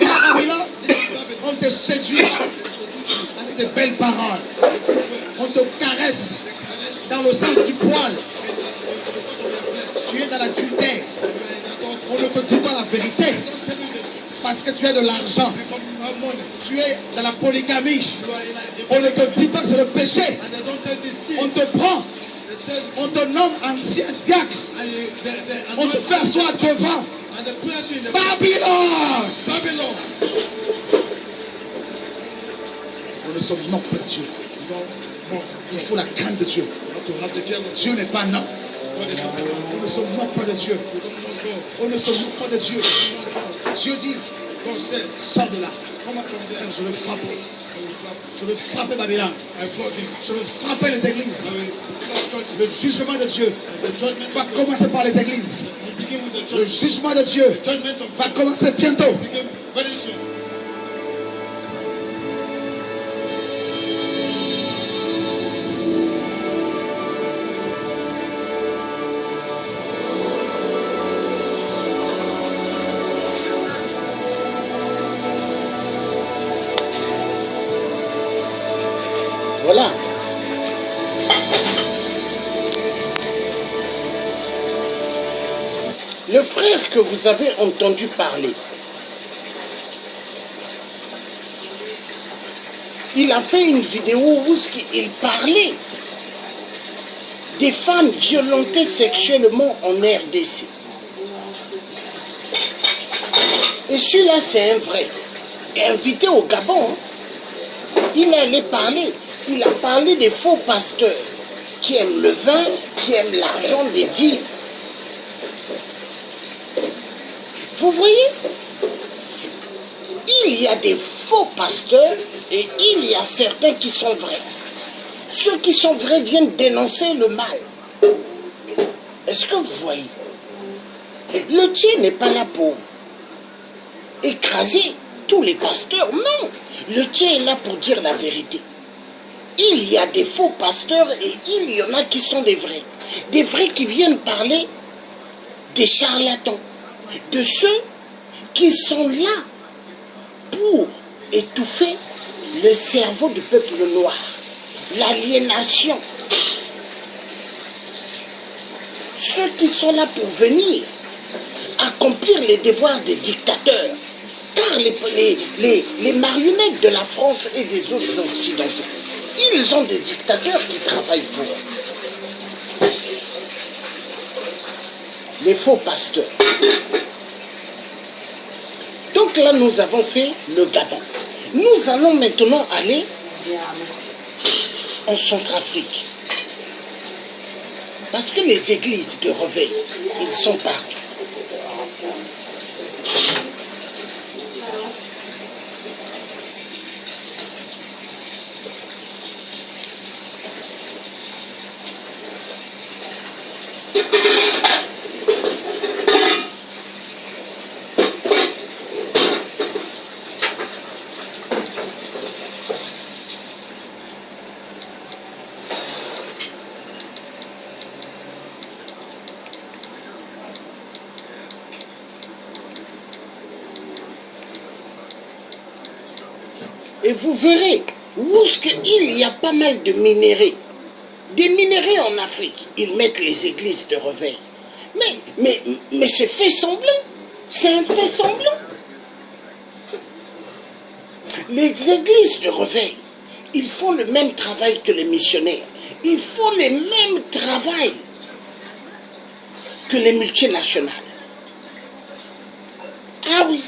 À Babylone, on te séduit avec de belles paroles. On te caresse dans le sens du poil. Tu es dans l'adultère. On ne te dit pas la vérité. Parce que tu as de l'argent. Tu es dans la polygamie. On ne te dit pas que c'est le péché. On te prend. On te nomme ancien diacre. On te fait asseoir devant. Babylone. Babylone. Nous ne sommes non pour Dieu. Il faut la crainte de Dieu. Dieu n'est pas non. On ne se moque pas de Dieu. On ne se moque pas de Dieu. Dieu dit, sors de là. Je vais frapper. Je vais frapper Babylone. Je vais frapper les églises. Le jugement de Dieu va commencer par les églises. Le jugement de Dieu va commencer bientôt. Voilà. Le frère que vous avez entendu parler, il a fait une vidéo où il parlait des femmes violentées sexuellement en RDC. Et celui-là, c'est un vrai. Invité au Gabon, il allait parler. Il a parlé des faux pasteurs qui aiment le vin, qui aiment l'argent des dîmes. Vous voyez, il y a des faux pasteurs et il y a certains qui sont vrais. Ceux qui sont vrais viennent dénoncer le mal. Est-ce que vous voyez? Le Dieu n'est pas là pour écraser tous les pasteurs, non. Le Dieu est là pour dire la vérité. Il y a des faux pasteurs et il y en a qui sont des vrais. Des vrais qui viennent parler des charlatans. De ceux qui sont là pour étouffer le cerveau du peuple noir. L'aliénation. Ceux qui sont là pour venir accomplir les devoirs des dictateurs. Car les marionnettes de la France et des autres occidentaux, ils ont des dictateurs qui travaillent pour eux. Les faux pasteurs. Donc là, nous avons fait le Gabon. Nous allons maintenant aller en Centrafrique. Parce que les églises de réveil, ils sont partout. Et vous verrez où il y a pas mal de minéraux. Des minéraux en Afrique. Ils mettent les églises de réveil. Mais c'est fait semblant. C'est un fait semblant. Les églises de réveil, ils font le même travail que les missionnaires. Ils font le même travail que les multinationales. Ah oui.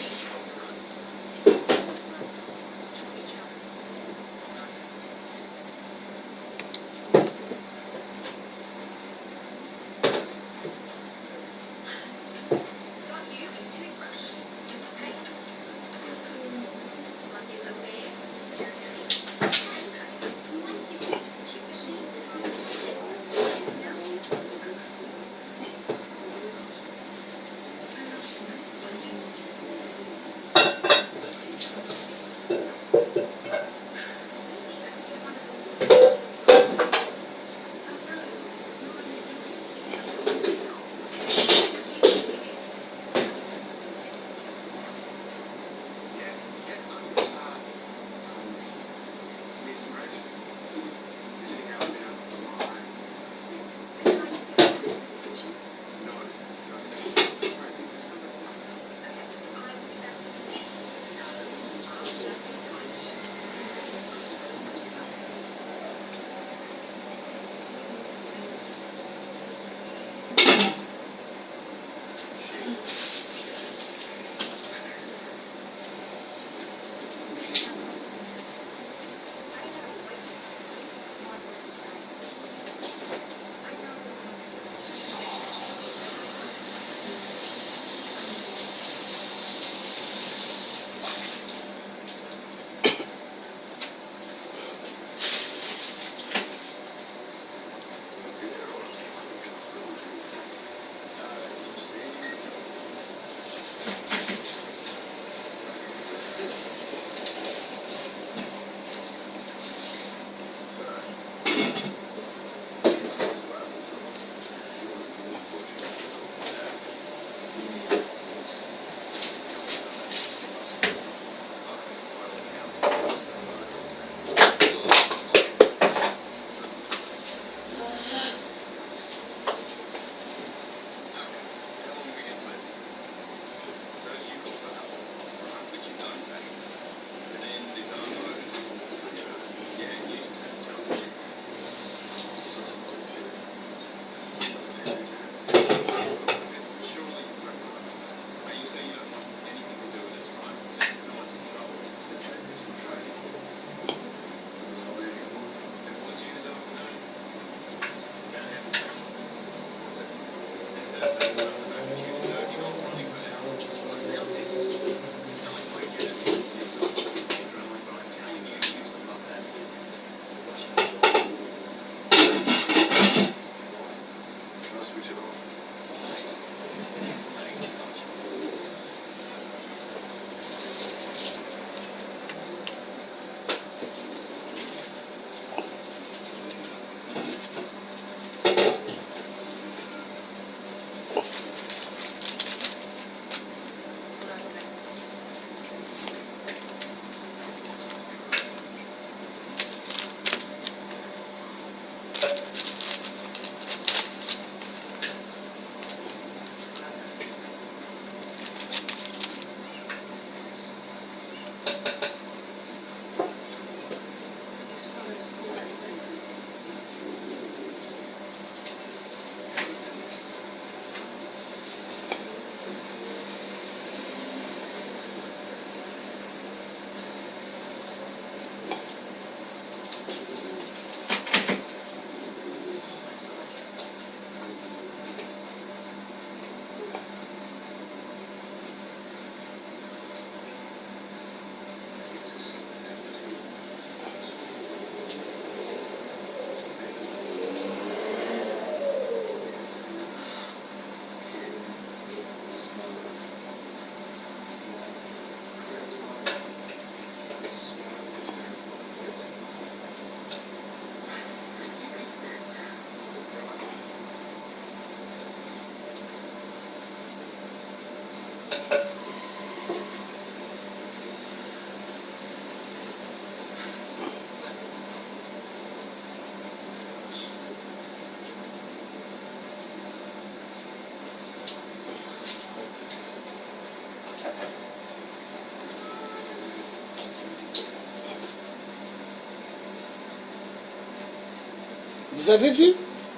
Vous avez vu?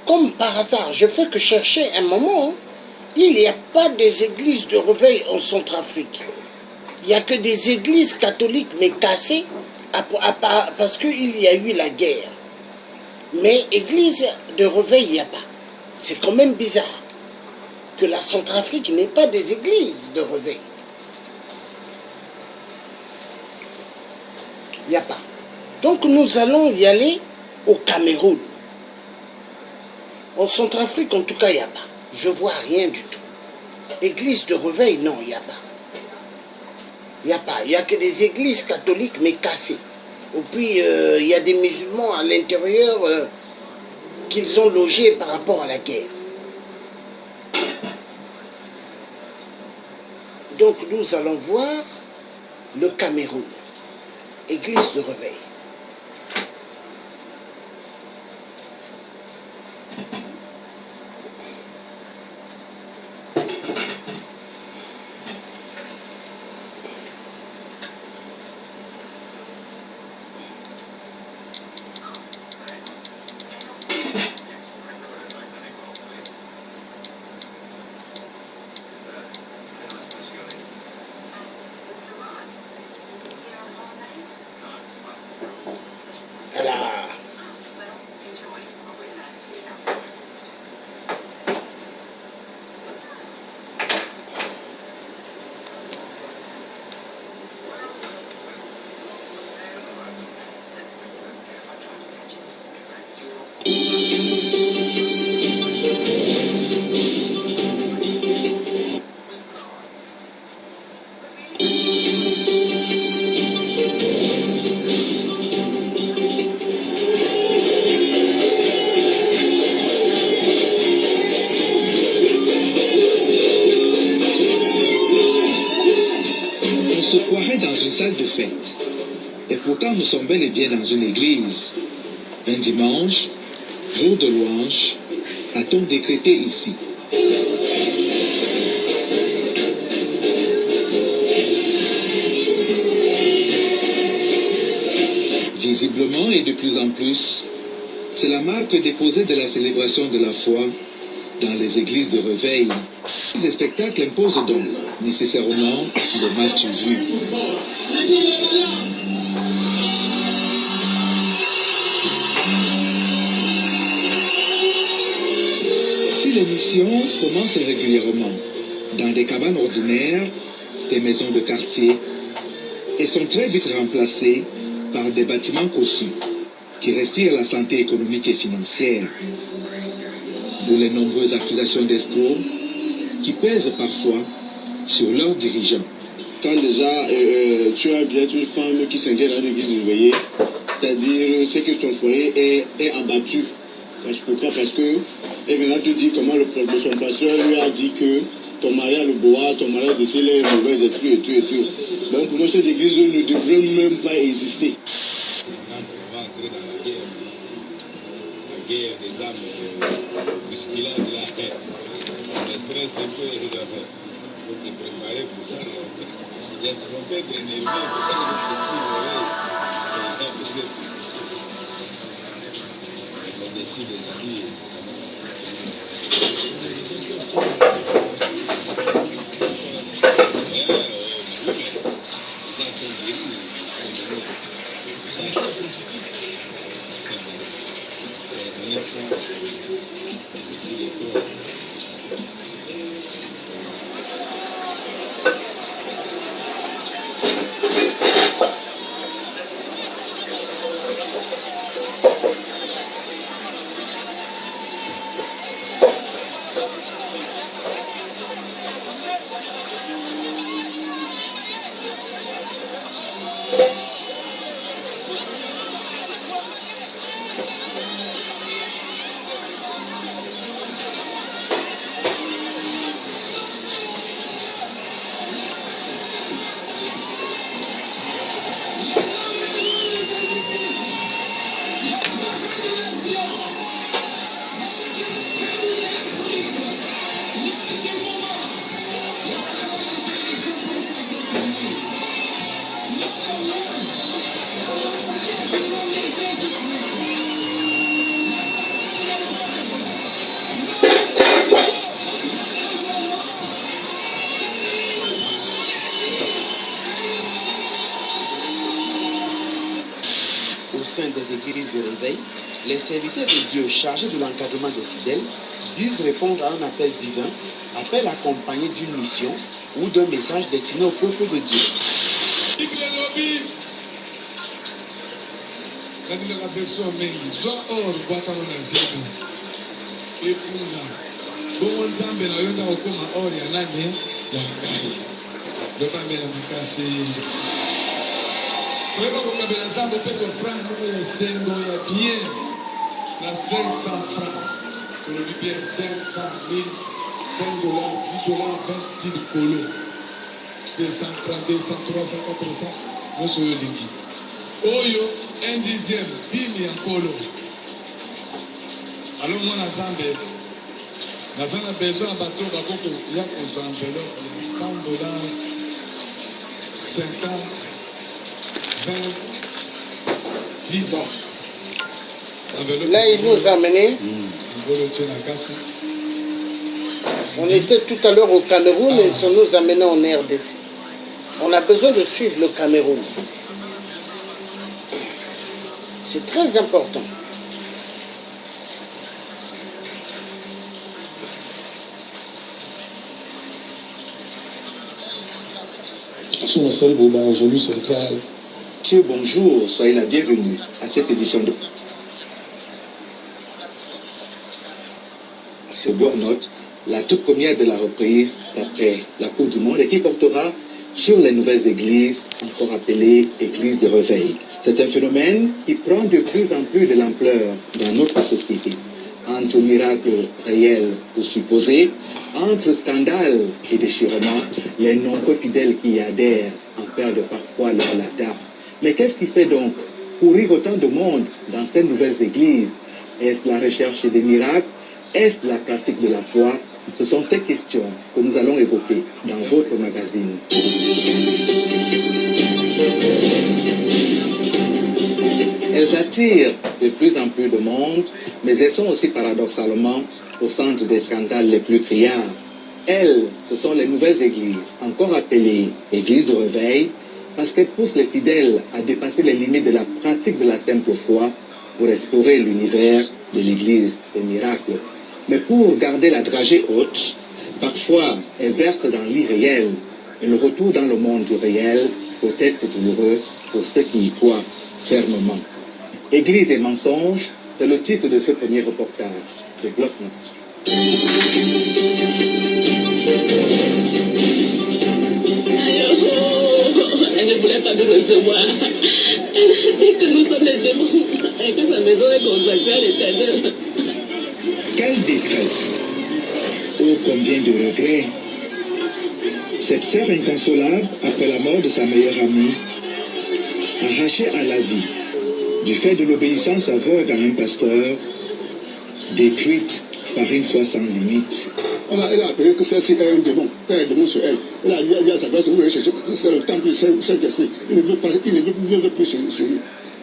Comme par hasard, je fais que chercher un moment, il n'y a pas des églises de réveil en Centrafrique. Il n'y a que des églises catholiques, mais cassées, parce qu'il y a eu la guerre. Mais église de réveil, il n'y a pas. C'est quand même bizarre que la Centrafrique n'ait pas des églises de réveil. Il n'y a pas. Donc nous allons y aller au Cameroun. En Centrafrique, en tout cas, il n'y a pas. Je ne vois rien du tout. Église de réveil, non, il n'y a pas. Il n'y a pas. Il n'y a que des églises catholiques, mais cassées. Et puis, il y a des musulmans à l'intérieur qu'ils ont logés par rapport à la guerre. Donc, nous allons voir le Cameroun. Église de réveil. Voilà. On se croirait dans une salle de fête. Et pourtant, nous sommes bel et bien dans une église. Un dimanche, jour de louange, a-t-on décrété ici. Visiblement et de plus en plus, c'est la marque déposée de la célébration de la foi dans les églises de réveil. Ces spectacles imposent donc nécessairement le match vu. Si l'émission commence régulièrement dans des cabanes ordinaires, des maisons de quartier, et sont très vite remplacées par des bâtiments cossus qui respirent la santé économique et financière, ou les nombreuses accusations d'escrocs qui pèsent parfois sur leurs dirigeants. Quand déjà tu as bien une femme qui s'inquiète à l'église de veiller, c'est-à-dire c'est que ton foyer est abattu. Pourquoi? Parce que elle vient te dire comment son pasteur lui a dit que ton mari a le bois, ton mari c'est les mauvais esprits et tout et tout. Donc pour moi ces églises ne devraient même pas exister. On va entrer dans la guerre des âmes bousculantes là. Le stress un peu, il faut te préparer pour ça. Ils vont peut être énervés, au-dessus des amis. sein des églises de réveil, les serviteurs de Dieu chargés de l'encadrement des fidèles disent répondre à un appel divin, appel accompagné d'une mission ou d'un message destiné au peuple de Dieu. La 500 francs, pour le bien 500 000, 5 dollars, 10 dollars, 20 000 colo, 200 francs, 200, 300, 400, nous sommes liquide. Oyo, un dixième, 10 000 colo. Alors moi, nous avons besoin de bateau, il y a aux enveloppes, 100 dollars, 50, 20, 10 dollars. Là, il nous a amené. On était tout à l'heure au Cameroun et ils sont nous amenés en RDC. On a besoin de suivre le Cameroun. C'est très important. Monsieur, bonjour, soyez la bienvenue à cette édition de ce burn-out, la toute première de la reprise après la Coupe du Monde et qui portera sur les nouvelles églises, encore appelées églises de réveil. C'est un phénomène qui prend de plus en plus de l'ampleur dans notre société. Entre miracles réels ou supposés, entre scandales et déchirements, les nombreux fidèles qui y adhèrent en perdent parfois leur latin. Mais qu'est-ce qui fait donc courir autant de monde dans ces nouvelles églises? Est-ce la recherche des miracles? Est-ce la pratique de la foi? Ce sont ces questions que nous allons évoquer dans votre magazine. Elles attirent de plus en plus de monde, mais elles sont aussi paradoxalement au centre des scandales les plus criards. Elles, ce sont les nouvelles églises, encore appelées églises de réveil, parce qu'elles poussent les fidèles à dépasser les limites de la pratique de la simple foi pour explorer l'univers de l'église des miracles. Mais pour garder la dragée haute, parfois elles versent dans l'irréel, et le retour dans le monde du réel peut être douloureux pour ceux qui y croient fermement. Église et mensonges, c'est le titre de ce premier reportage de Bloc-Notes. Elle ne voulait pas nous recevoir. Elle a dit que nous sommes les démons et que sa maison est consacrée à l'Éternel. Quelle détresse! Oh, combien de regrets! Cette sœur inconsolable, après la mort de sa meilleure amie, arrachée à la vie, du fait de l'obéissance aveugle à un pasteur, détruite par une foi sans limite. Elle a appelé que celle-ci est un démon, qu'elle est un démon sur elle. Elle a dit à sa place, vous voulez chercher, c'est le temple du Saint-Esprit. Il ne veut plus sur lui.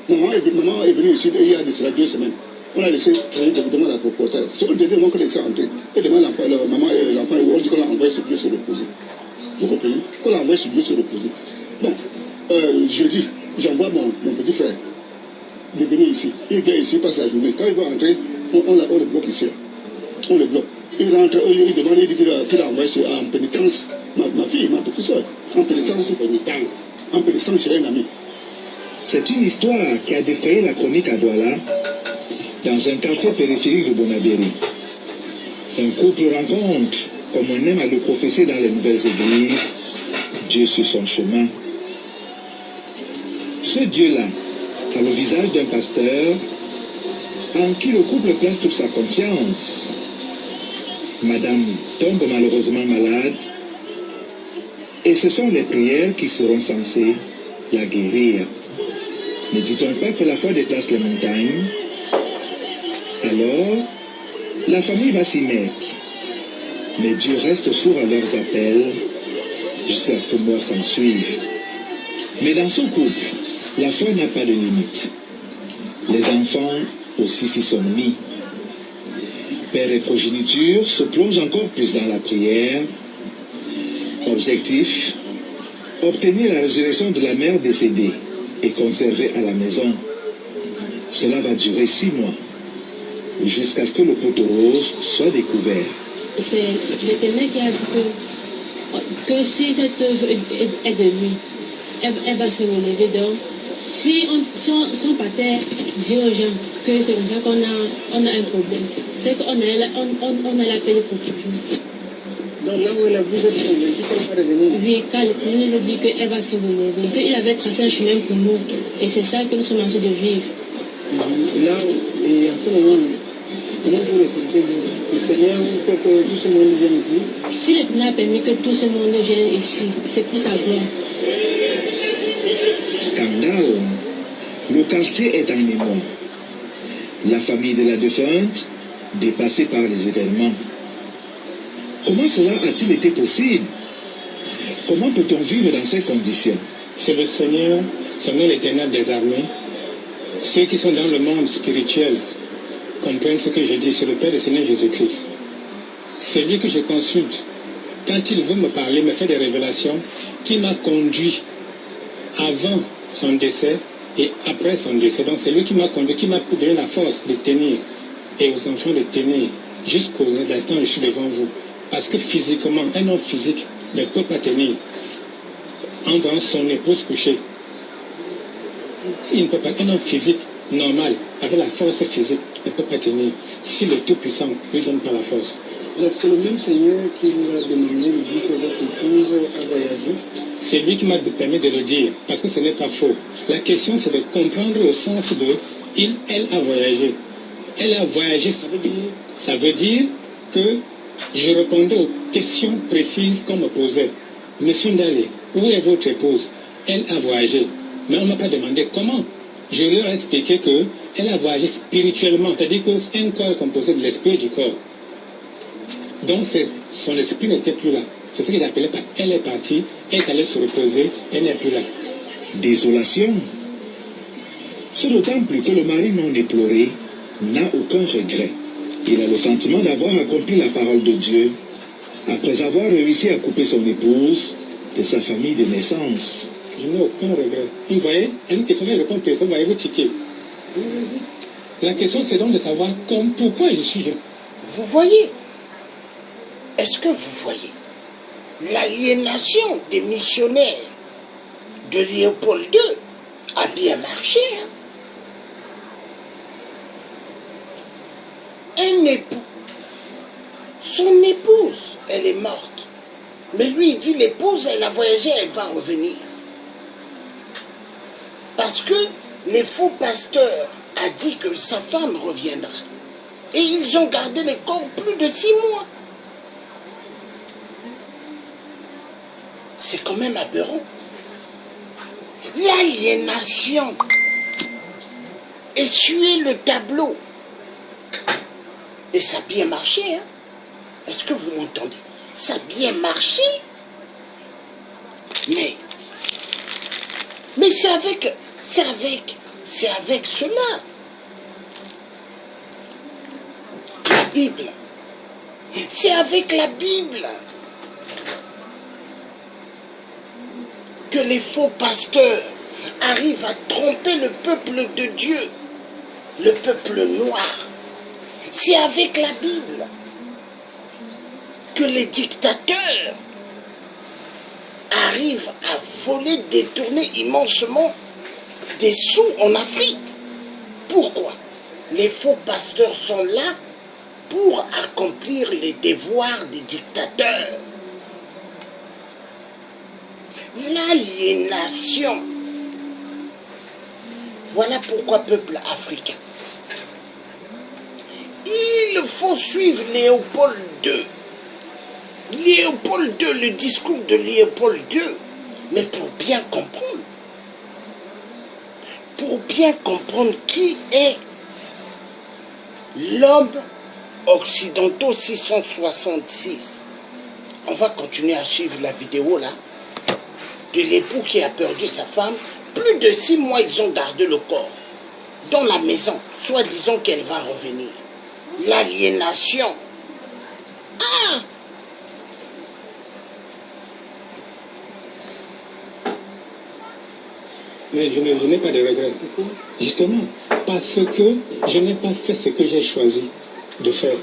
Maman est venue ici il y a de cela 2 semaines. On l'a laissé traîner devant la propriétaire. C'est au début, on l'a laissé entrer. Et demain, maman et l'enfant, on dit qu'on l'a envoyé sur Dieu se reposer. Vous comprenez? Qu'on l'a envoyé sur Dieu se reposer. Donc, jeudi, j'envoie mon petit frère de venir ici. Il vient ici, passe la journée. Quand il va entrer, on le bloque ici. On le bloque. Il rentre, il demande, il dit qu'il a envoyé en pénitence ma fille, ma petite soeur. En pénitence chez un ami. C'est une histoire qui a défrayé la chronique à Douala, dans un quartier périphérique de Bonabéry. Un couple rencontre, comme on aime à le professer dans les nouvelles églises, Dieu sur son chemin. Ce Dieu-là a le visage d'un pasteur en qui le couple place toute sa confiance. Madame tombe malheureusement malade et ce sont les prières qui seront censées la guérir. Ne dit-on pas que la foi déplace les montagnes? Alors, la famille va s'y mettre. Mais Dieu reste sourd à leurs appels jusqu'à ce que mort s'en suive. Mais dans ce couple, la foi n'a pas de limite. Les enfants aussi s'y sont mis. Père et progéniture se plongent encore plus dans la prière. Objectif, obtenir la résurrection de la mère décédée et conservée à la maison. Cela va durer 6 mois, jusqu'à ce que le poteau rose soit découvert. C'est l'Éternel qui a dit que si cette œuvre est de lui, elle va se relever. Donc, si son pater dit aux gens que c'est comme ça qu'on a un problème, c'est qu'on a l'appelé pour toujours. Donc là où vous êtes convaincu qu'elle va revenir. Oui, quand l'Éternel nous a dit qu'elle va se relever. Il avait tracé un chemin pour nous. Et c'est ça que nous sommes en train de vivre. Là, et en ce moment, comment vous ressentez le Seigneur vous fait que tout ce monde vienne ici? Si l'Éternel a permis que tout ce monde vienne ici, c'est pour sa gloire. Scandale. Le quartier est en émoi. La famille de la défunte, dépassée par les événements. Comment cela a-t-il été possible? Comment peut-on vivre dans ces conditions? C'est le Seigneur, son nom l'Éternel des armées. Ceux qui sont dans le monde spirituel comprennent ce que je dis. C'est le Père du Seigneur Jésus-Christ. C'est lui que je consulte. Quand il veut me parler, me fait des révélations, qui m'a conduit avant son décès et après son décès. Donc c'est lui qui m'a conduit, qui m'a donné la force de tenir et aux enfants de tenir jusqu'au instant où je suis devant vous. Parce que physiquement, un homme physique ne peut pas tenir en voyant son épouse coucher. Il ne peut pas, un homme physique normal, avec la force physique, ne peut pas tenir. Si le Tout-Puissant ne lui donne pas la force. C'est le même Seigneur qui vous a demandé de dire que votre épouse a voyagé. C'est lui qui m'a permis de le dire, parce que ce n'est pas faux. La question, c'est de comprendre le sens de elle a voyagé. Elle a voyagé, ça veut dire que je répondais aux questions précises qu'on me posait. Monsieur Ndale, où est votre épouse? Elle a voyagé. Mais on ne m'a pas demandé comment. Je leur ai expliqué qu'elle a voyagé spirituellement, c'est-à-dire qu'un corps est composé de l'esprit et du corps. Donc son esprit n'était plus là. C'est ce que j'appelais par elle est partie, elle est allée se reposer, elle n'est plus là. Désolation. C'est d'autant plus que le mari non déploré n'a aucun regret. Il a le sentiment d'avoir accompli la parole de Dieu après avoir réussi à couper son épouse de sa famille de naissance. Je n'ai aucun regret. Vous voyez, une question, elle répond personne, voyez-vous ticket. La question, c'est donc de savoir pourquoi je suis jeune. Vous voyez? Est-ce que vous voyez l'aliénation des missionnaires de Léopold II a bien marché, hein? Un époux, son épouse, elle est morte. Mais lui, il dit, l'épouse, elle a voyagé, elle va revenir. Parce que les faux pasteurs a dit que sa femme reviendra. Et ils ont gardé les corps plus de 6 mois. C'est quand même aberrant. L'aliénation. Essuyer le tableau. Et ça a bien marché, hein? Est-ce que vous m'entendez? Ça a bien marché. Mais c'est avec cela. La Bible. C'est avec la Bible que les faux pasteurs arrivent à tromper le peuple de Dieu, le peuple noir. C'est avec la Bible que les dictateurs arrivent à voler, détourner immensement des sous en Afrique. Pourquoi? Les faux pasteurs sont là pour accomplir les devoirs des dictateurs. L'aliénation. Voilà pourquoi, peuple africain, il faut suivre Léopold II. Léopold II, le discours de Léopold II, mais pour bien comprendre qui est l'homme occidental 666. On va continuer à suivre la vidéo là, de l'époux qui a perdu sa femme. Plus de 6 mois, ils ont gardé le corps dans la maison, soi-disant qu'elle va revenir. L'aliénation. Ah! Mais je n'ai pas de regrets. Justement, parce que je n'ai pas fait ce que j'ai choisi de faire.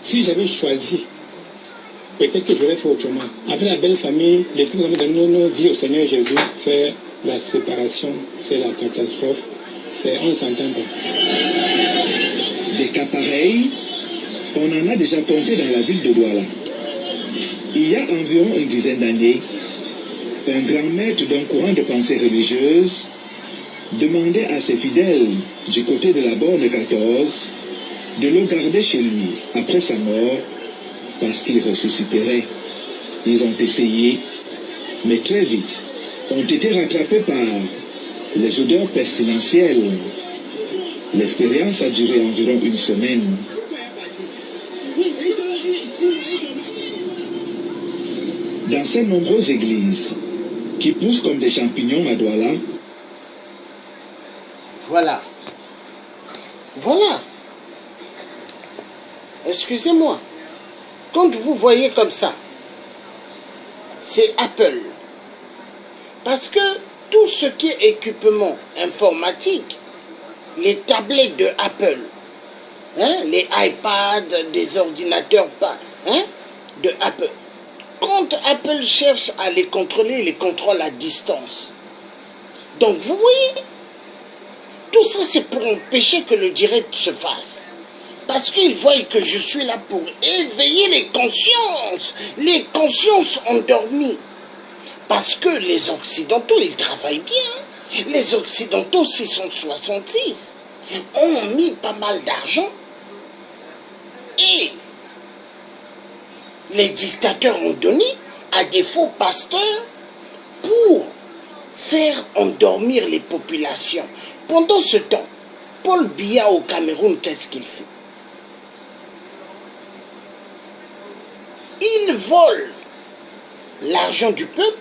Si j'avais choisi, peut-être que j'aurais fait autrement. Avec la belle famille, les plus grands de nos vies au Seigneur Jésus, c'est la séparation, c'est la catastrophe, on ne s'entend pas. Des cas pareils, on en a déjà compté dans la ville de Douala. Il y a environ une dizaine d'années, un grand maître d'un courant de pensée religieuse demandait à ses fidèles du côté de la borne 14 de le garder chez lui après sa mort parce qu'il ressusciterait. Ils ont essayé, mais très vite ont été rattrapés par les odeurs pestilentielles. L'expérience a duré environ une semaine. Dans ces nombreuses églises qui poussent comme des champignons à Douala, voilà. Excusez-moi. Quand vous voyez comme ça, c'est Apple. Parce que tout ce qui est équipement informatique, les tablettes de Apple, les iPads, des ordinateurs de Apple, quand Apple cherche à les contrôler, il les contrôle à distance. Donc vous voyez, tout ça c'est pour empêcher que le direct se fasse. Parce qu'ils voient que je suis là pour éveiller les consciences endormies. Parce que les Occidentaux, ils travaillent bien. Les Occidentaux 666 ont mis pas mal d'argent. Et les dictateurs ont donné à des faux pasteurs pour faire endormir les populations. Pendant ce temps, Paul Biya au Cameroun, qu'est-ce qu'il fait? Il vole l'argent du peuple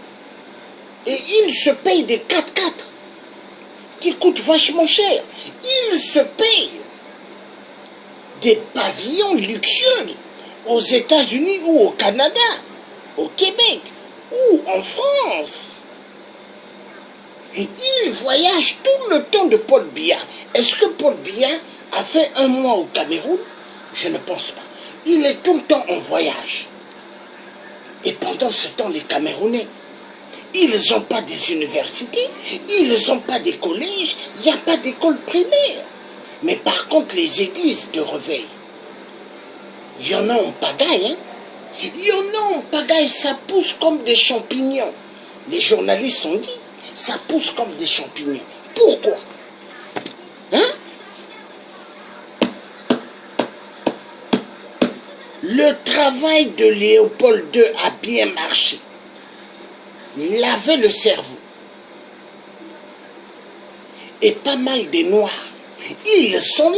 et il se paye des 4x4 qui coûtent vachement cher. Il se paye des pavillons luxueux aux États-Unis ou au Canada, au Québec ou en France. Il voyage tout le temps de Paul Biya. Est-ce que Paul Biya a fait un mois au Cameroun? Je ne pense pas. Il est tout le temps en voyage. Et pendant ce temps, les Camerounais, ils n'ont pas des universités, ils n'ont pas des collèges, il n'y a pas d'école primaire. Mais par contre, les églises de réveil, il y en a en pagaille. Il y en a en pagaille, ça pousse comme des champignons. Les journalistes ont dit, ça pousse comme des champignons. Pourquoi? Le travail de Léopold II a bien marché. Laver le cerveau. Et pas mal des Noirs. Ils sont là.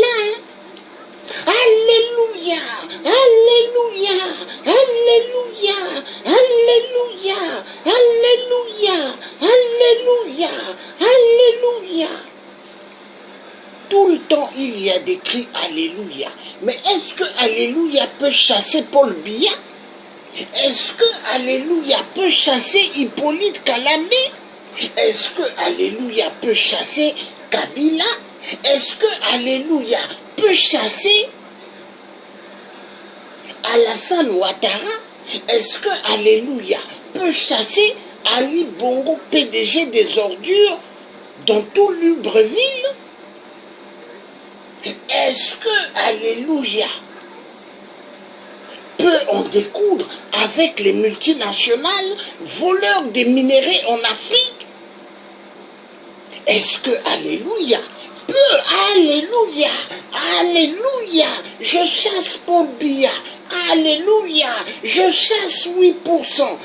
Alléluia, alléluia, alléluia, alléluia, alléluia, alléluia, alléluia. Tout le temps, il y a des cris Alléluia. Mais est-ce que Alléluia peut chasser Paul Biya? Est-ce que Alléluia peut chasser Hippolyte Kalambé? Est-ce que Alléluia peut chasser Kabila? Est-ce que Alléluia peut chasser Alassane Ouattara? Est-ce que Alléluia peut chasser Ali Bongo, PDG des ordures, dans tout Libreville? Est-ce que Alléluia peut en découdre avec les multinationales voleurs des minéraux en Afrique? Est-ce que Alléluia peut, Alléluia, Alléluia, je chasse Paul Biya, Alléluia, je chasse 8%,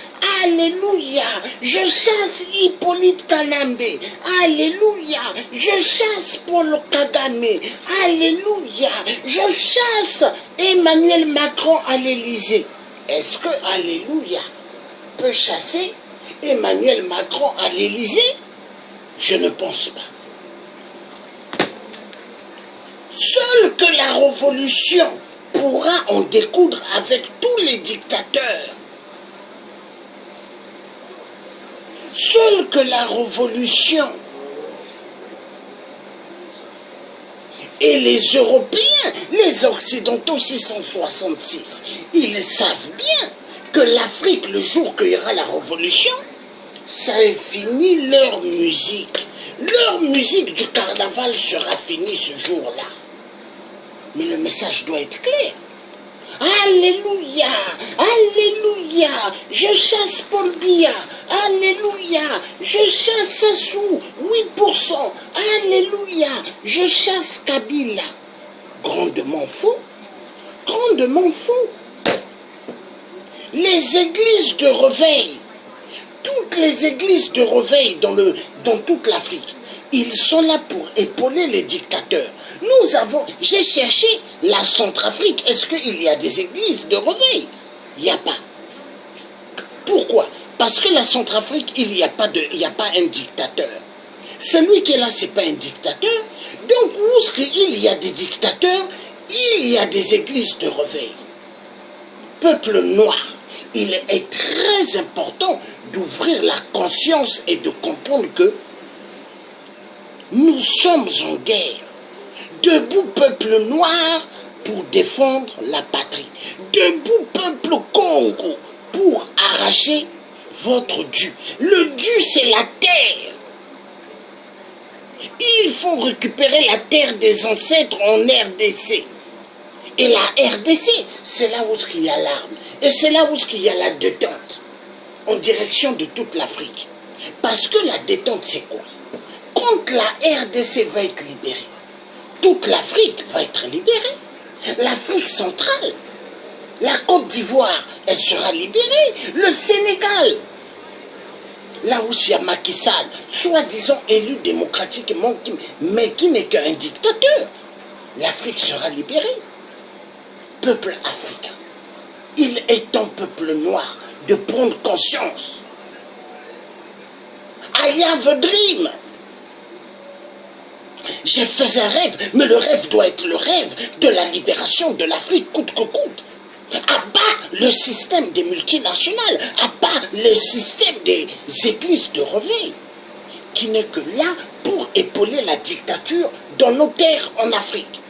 Alléluia, je chasse Hippolyte Kalambé, Alléluia, je chasse Paul Kagame, Alléluia, je chasse Emmanuel Macron à l'Élysée. Est-ce que Alléluia peut chasser Emmanuel Macron à l'Élysée? Je ne pense pas. Seule que la révolution pourra en découdre avec tous les dictateurs. Seule que la révolution Et les Européens, les Occidentaux 666, ils savent bien que l'Afrique, le jour qu'il y aura la révolution, ça est fini leur musique. Leur musique du carnaval sera finie ce jour-là. Mais le message doit être clair. Alléluia, alléluia, je chasse Paul Biya, alléluia, je chasse Sassou, 8%, alléluia, je chasse Kabila. Grandement faux, grandement faux. Les églises de réveil, toutes les églises de réveil dans toute l'Afrique, ils sont là pour épauler les dictateurs. J'ai cherché la Centrafrique. Est-ce qu'il y a des églises de réveil? Il n'y a pas. Pourquoi? Parce que la Centrafrique, il n'y a pas un dictateur. Celui qui est là, ce n'est pas un dictateur. Donc, où est-ce qu'il y a des dictateurs? Il y a des églises de réveil. Peuple noir, il est très important d'ouvrir la conscience et de comprendre que nous sommes en guerre. Debout peuple noir pour défendre la patrie. Debout peuple Congo pour arracher votre dû. Le dû c'est la terre. Il faut récupérer la terre des ancêtres en RDC. Et la RDC, c'est là où il y a l'arme. Et c'est là où il y a la détente. En direction de toute l'Afrique. Parce que la détente c'est quoi? Quand la RDC va être libérée, toute l'Afrique va être libérée. L'Afrique centrale, la Côte d'Ivoire, elle sera libérée. Le Sénégal, là où il y a Macky Sall, soi-disant élu démocratiquement, mais qui n'est qu'un dictateur, l'Afrique sera libérée. Peuple africain, il est temps, peuple noir, de prendre conscience. I have a dream. J'ai fait un rêve, mais le rêve doit être le rêve de la libération de l'Afrique coûte que coûte. À bas le système des multinationales, à bas le système des églises de réveil, qui n'est que là pour épauler la dictature dans nos terres en Afrique.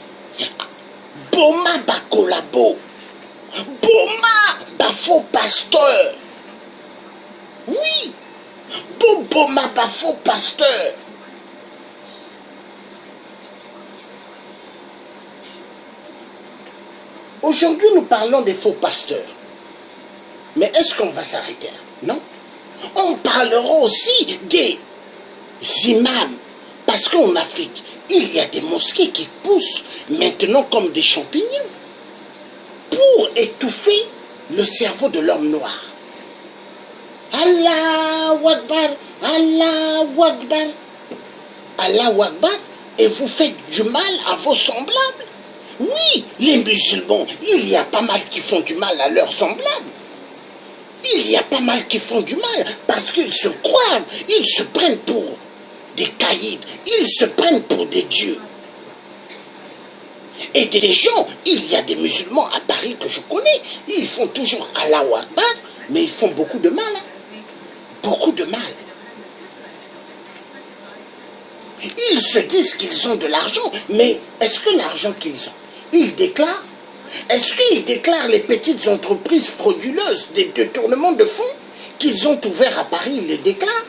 Boma Bakolabo, Boma Bafo Pasteur. Oui, Boma Bafo Pasteur. Aujourd'hui, nous parlons des faux pasteurs. Mais est-ce qu'on va s'arrêter là? Non. On parlera aussi des imams. Parce qu'en Afrique, il y a des mosquées qui poussent maintenant comme des champignons pour étouffer le cerveau de l'homme noir. Allahu Akbar, Allahu Akbar, Allahu Akbar, et vous faites du mal à vos semblables. Oui, les musulmans, il y a pas mal qui font du mal à leurs semblables. Il y a pas mal qui font du mal parce qu'ils se croient, ils se prennent pour des caïds, ils se prennent pour des dieux. Et des gens, il y a des musulmans à Paris que je connais, ils font toujours Allahu Akbar, mais ils font beaucoup de mal. Hein? Beaucoup de mal. Ils se disent qu'ils ont de l'argent, mais est-ce que l'argent qu'ils ont, ils déclarent? Est-ce qu'ils déclarent les petites entreprises frauduleuses, des détournements de fonds qu'ils ont ouverts à Paris, ils les déclarent?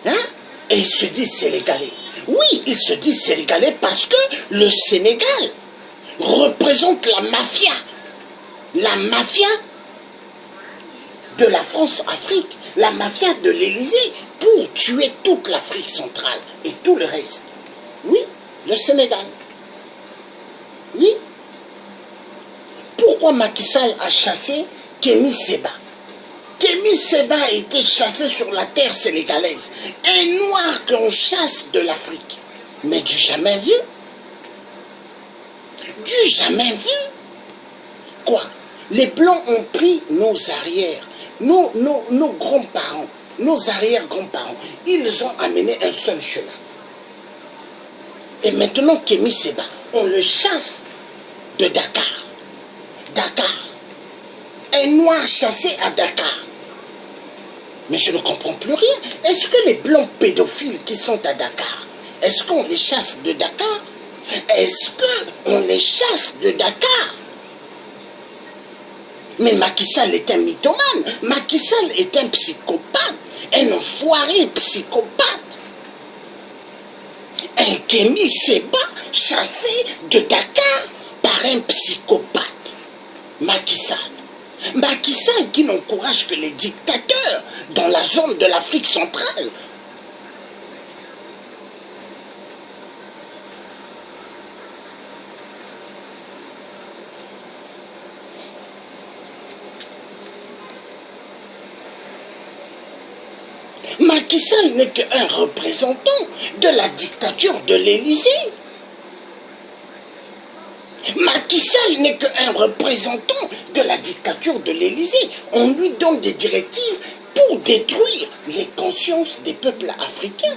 Hein? Et ils se disent sénégalais. Oui, ils se disent sénégalais parce que le Sénégal représente la mafia. La mafia de la France-Afrique, la mafia de l'Élysée pour tuer toute l'Afrique centrale et tout le reste. Oui, le Sénégal. Oui. Pourquoi Macky Sall a chassé Kémi Séba? Kémi Séba a été chassé sur la terre sénégalaise. Un noir qu'on chasse de l'Afrique. Mais du jamais vu. Du jamais vu. Quoi? Les Blancs ont pris nos arrières, nos grands-parents, nos arrière-grands-parents. Ils ont amené un seul chemin. Et maintenant, Kémi Séba, on le chasse de Dakar. Dakar. Un noir chassé à Dakar. Mais je ne comprends plus rien. Est-ce que les blancs pédophiles qui sont à Dakar, Est-ce qu'on les chasse de Dakar? Est-ce qu'on les chasse de Dakar? Mais Macky Sall est un mythomane. Macky Sall est un psychopathe. Un enfoiré psychopathe. Un Kémy Séba chassé de Dakar par un psychopathe. Macky Sall. Macky Sall qui n'encourage que les dictateurs dans la zone de l'Afrique centrale. Macky Sall n'est qu'un représentant de la dictature de l'Élysée. Macky Sall n'est qu'un représentant de la dictature de l'Élysée. On lui donne des directives pour détruire les consciences des peuples africains.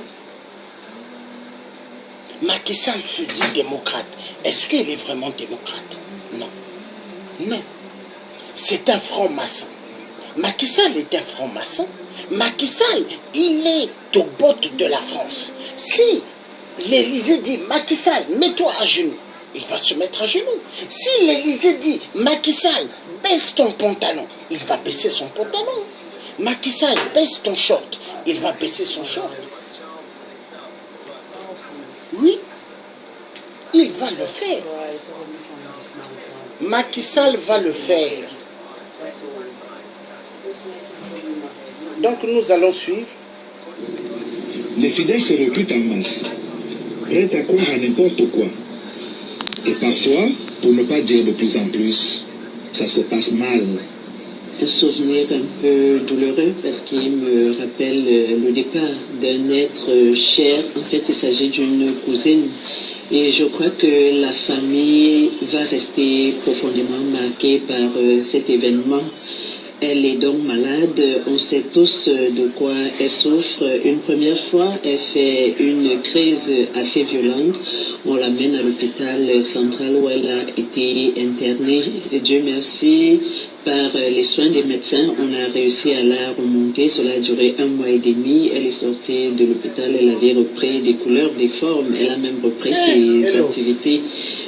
Macky Sall se dit démocrate. Est-ce qu'il est vraiment démocrate? Non. Non. C'est un franc-maçon. Macky Sall est un franc-maçon. Macky Sall, il est au bottes de la France. Si l'Élysée dit Macky Sall, mets-toi à genoux, il va se mettre à genoux. Si l'Élysée dit Macky Sall, baisse ton pantalon, il va baisser son pantalon. Macky Sall, baisse ton short, il va baisser son short. Oui, il va le faire. Macky Sall va le faire. Donc nous allons suivre. Les fidèles se recrutent en masse, prêts à croire à n'importe quoi. Et parfois, pour ne pas dire de plus en plus, ça se passe mal. Un souvenir un peu douloureux parce qu'il me rappelle le départ d'un être cher. En fait, il s'agit d'une cousine. Et je crois que la famille va rester profondément marquée par cet événement. Elle est donc malade, on sait tous de quoi elle souffre. Une première fois, elle fait une crise assez violente. On l'amène à l'hôpital central où elle a été internée. Et Dieu merci, par les soins des médecins, on a réussi à la remonter. Cela a duré 1 mois et demi. Elle est sortie de l'hôpital, elle avait repris des couleurs, des formes. Elle a même repris ses activités.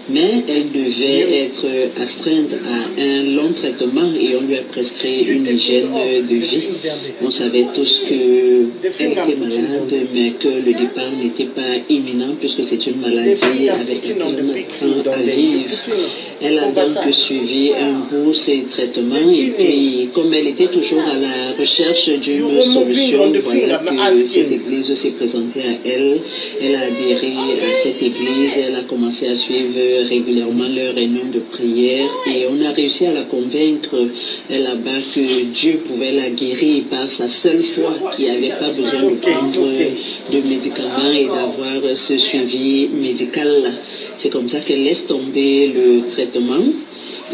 Mais elle devait être astreinte à un long traitement et on lui a prescrit une hygiène de vie. On savait tous qu'elle était malade, mais que le départ n'était pas imminent puisque c'est une maladie avec laquelle on apprend à vivre. Elle a donc suivi un bout ses traitements et puis comme elle était toujours à la recherche d'une solution, voilà que cette église s'est présentée à elle. Elle a adhéré à cette église, elle a commencé à suivre régulièrement leur réunion de prière et on a réussi à la convaincre là-bas que Dieu pouvait la guérir par sa seule foi, qui n'avait pas besoin de prendre de médicaments et d'avoir ce suivi médical. C'est comme ça qu'elle laisse tomber le traitement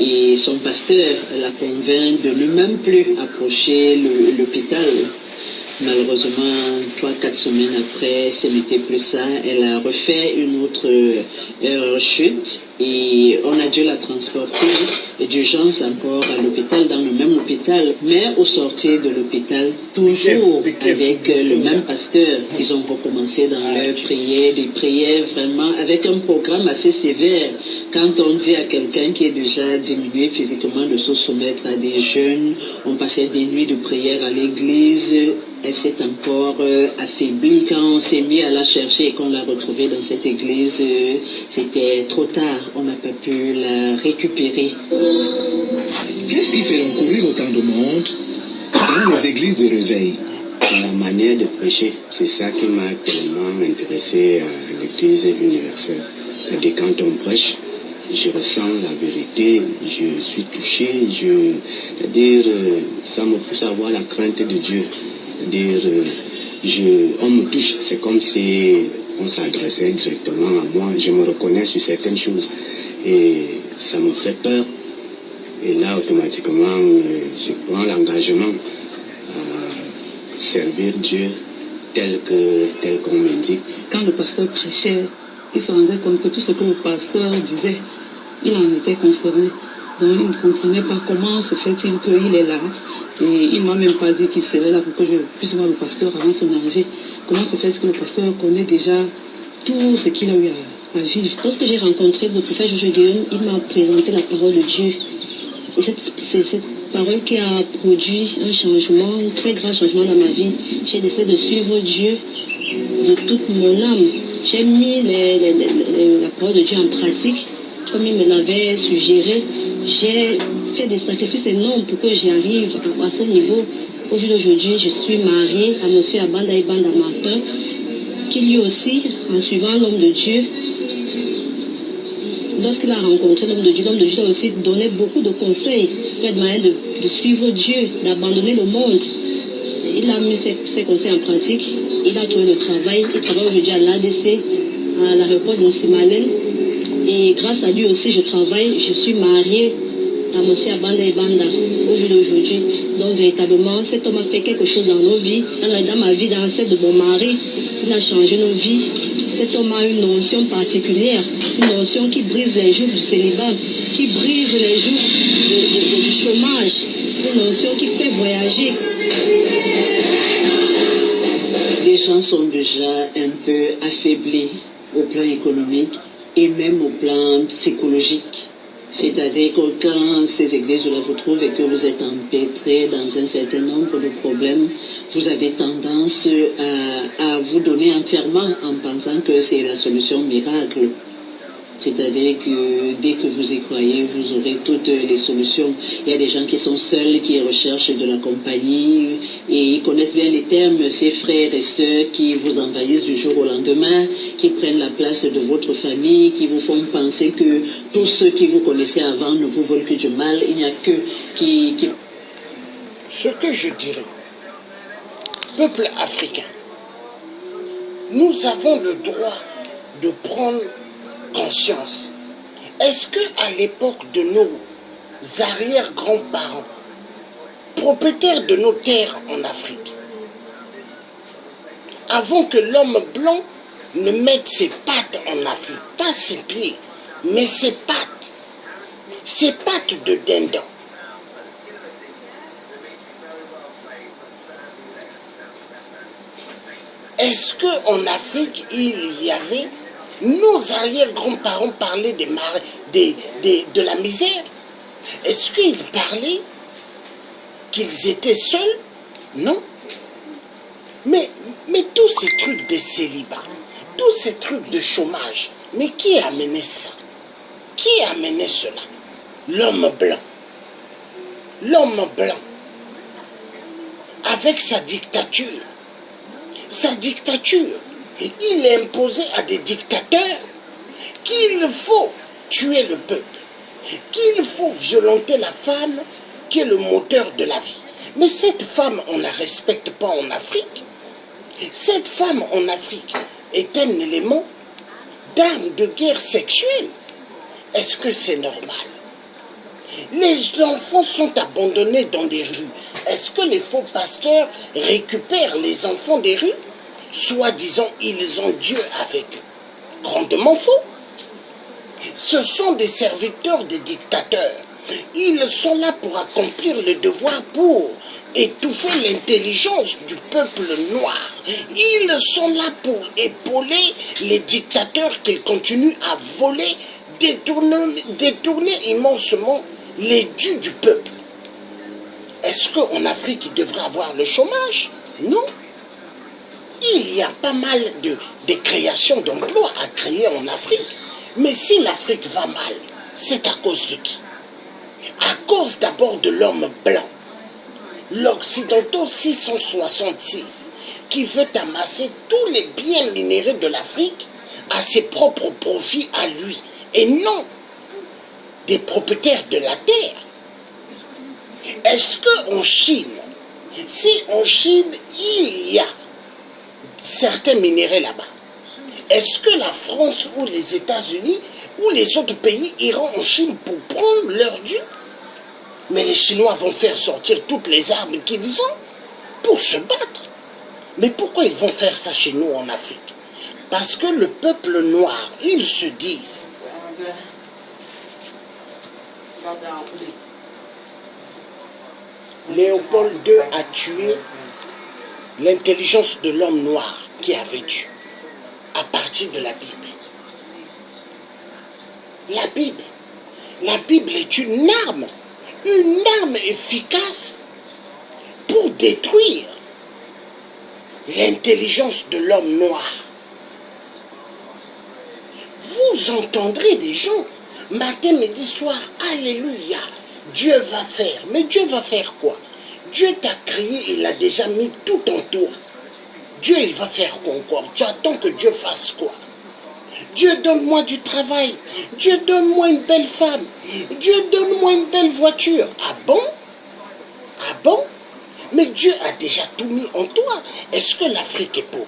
et son pasteur la convainc de ne même plus approcher l'hôpital. Malheureusement, 3-4 semaines après, ce n'était plus ça. Elle a refait une autre chute et on a dû la transporter d'urgence encore à l'hôpital, dans le même hôpital. Mais au sortir de l'hôpital, toujours avec le même pasteur, ils ont recommencé dans leurs prières, des prières vraiment avec un programme assez sévère. Quand on dit à quelqu'un qui est déjà diminué physiquement de se soumettre à des jeûnes, on passait des nuits de prière à l'église. Elle s'est encore affaiblie. Quand on s'est mis à la chercher et qu'on l'a retrouvée dans cette église, c'était trop tard. On n'a pas pu la récupérer. Qu'est-ce qui fait encourir autant de monde dans les églises de réveil? La manière de prêcher, c'est ça qui m'a tellement intéressé à l'église universelle. C'est-à-dire quand on prêche, je ressens la vérité, je suis touché, c'est-à-dire ça me pousse à avoir la crainte de Dieu. On me touche, c'est comme si on s'adressait directement à moi, je me reconnais sur certaines choses et ça me fait peur. Et là, automatiquement, je prends l'engagement à servir Dieu tel qu'on me dit. Quand le pasteur prêchait, il se rendait compte que tout ce que le pasteur disait, il en était concerné. Donc il ne comprenait pas comment se fait-il qu'il est là. Et il ne m'a même pas dit qu'il serait là pour que je puisse voir le pasteur avant son arrivée. Comment se fait-il que le pasteur connaît déjà tout ce qu'il a eu à vivre. Lorsque j'ai rencontré le prophète Jojo Guillaume, il m'a présenté la parole de Dieu. Et c'est cette parole qui a produit un changement, un très grand changement dans ma vie. J'ai décidé de suivre Dieu de toute mon âme. J'ai mis la parole de Dieu en pratique, comme il me l'avait suggéré. J'ai fait des sacrifices énormes pour que j'y arrive à ce niveau. Au jour d'aujourd'hui, je suis mariée à M. Abanda Ibanda Martin, qui lui aussi, en suivant l'homme de Dieu, lorsqu'il a rencontré l'homme de Dieu a aussi donné beaucoup de conseils. Il a demandé de suivre Dieu, d'abandonner le monde. Il a mis ses conseils en pratique. Il a trouvé le travail. Il travaille aujourd'hui à l'ADC, à l'aéroport de Simalène. Et grâce à lui aussi, je suis mariée à M. Abanda Ibanda au jour d'aujourd'hui. Donc véritablement, cet homme a fait quelque chose dans nos vies, dans ma vie, dans celle de mon mari. Il a changé nos vies. Cet homme a une notion particulière, une notion qui brise les jours du célibat, qui brise les jours du chômage, une notion qui fait voyager. Les gens sont déjà un peu affaiblis au plan économique et même au plan psychologique. C'est-à-dire que quand ces églises-là vous trouvent et que vous êtes empêtrés dans un certain nombre de problèmes, vous avez tendance à vous donner entièrement en pensant que c'est la solution miracle. C'est-à-dire que dès que vous y croyez, vous aurez toutes les solutions. Il y a des gens qui sont seuls, qui recherchent de la compagnie et ils connaissent bien les termes, ces frères et sœurs qui vous envahissent du jour au lendemain, qui prennent la place de votre famille, qui vous font penser que tous ceux qui vous connaissaient avant ne vous veulent que du mal. Il n'y a que qui... Ce que je dirais, peuple africain, nous avons le droit de prendre conscience. Est-ce que à l'époque de nos arrière-grands-parents, propriétaires de nos terres en Afrique, avant que l'homme blanc ne mette ses pattes en Afrique, pas ses pieds, mais ses pattes de dindon, est-ce qu'en Afrique il y avait... Nos arrière-grands-parents parlaient de la misère. Est-ce qu'ils parlaient qu'ils étaient seuls? Non. Mais tous ces trucs de célibat, tous ces trucs de chômage, mais qui a amené ça? Qui a amené cela? L'homme blanc. L'homme blanc. Avec sa dictature. Sa dictature. Il est imposé à des dictateurs qu'il faut tuer le peuple, qu'il faut violenter la femme qui est le moteur de la vie. Mais cette femme, on ne la respecte pas en Afrique. Cette femme en Afrique est un élément d'arme de guerre sexuelle. Est-ce que c'est normal? Les enfants sont abandonnés dans des rues. Est-ce que les faux pasteurs récupèrent les enfants des rues? Soi-disant, ils ont Dieu avec eux. Grandement faux. Ce sont des serviteurs des dictateurs. Ils sont là pour accomplir le devoir, pour étouffer l'intelligence du peuple noir. Ils sont là pour épauler les dictateurs qui continuent à voler, détourner immensement les dus du peuple. Est-ce qu'en Afrique, il devrait avoir le chômage? Non. Il y a pas mal de créations d'emplois à créer en Afrique. Mais si l'Afrique va mal, c'est à cause de qui? À cause d'abord de l'homme blanc. L'Occidental 666, qui veut amasser tous les biens minéraux de l'Afrique à ses propres profits à lui, et non des propriétaires de la terre. Est-ce qu'en Chine, si en Chine il y a certains minéraux là-bas, est-ce que la France ou les États-Unis ou les autres pays iront en Chine pour prendre leur dû? Mais les Chinois vont faire sortir toutes les armes qu'ils ont pour se battre. Mais pourquoi ils vont faire ça chez nous en Afrique? Parce que le peuple noir, ils se disent, Léopold II a tué l'intelligence de l'homme noir qui avait Dieu. à partir de la Bible. La Bible est une arme efficace pour détruire l'intelligence de l'homme noir. Vous entendrez des gens, matin, midi, soir, alléluia, Dieu va faire. Mais Dieu va faire quoi? Dieu t'a créé, il a déjà mis tout en toi. Dieu, il va faire quoi encore? Tu attends que Dieu fasse quoi? Dieu, donne-moi du travail. Dieu, donne-moi une belle femme. Dieu, donne-moi une belle voiture. Ah bon? Ah bon? Mais Dieu a déjà tout mis en toi. Est-ce que l'Afrique est pauvre?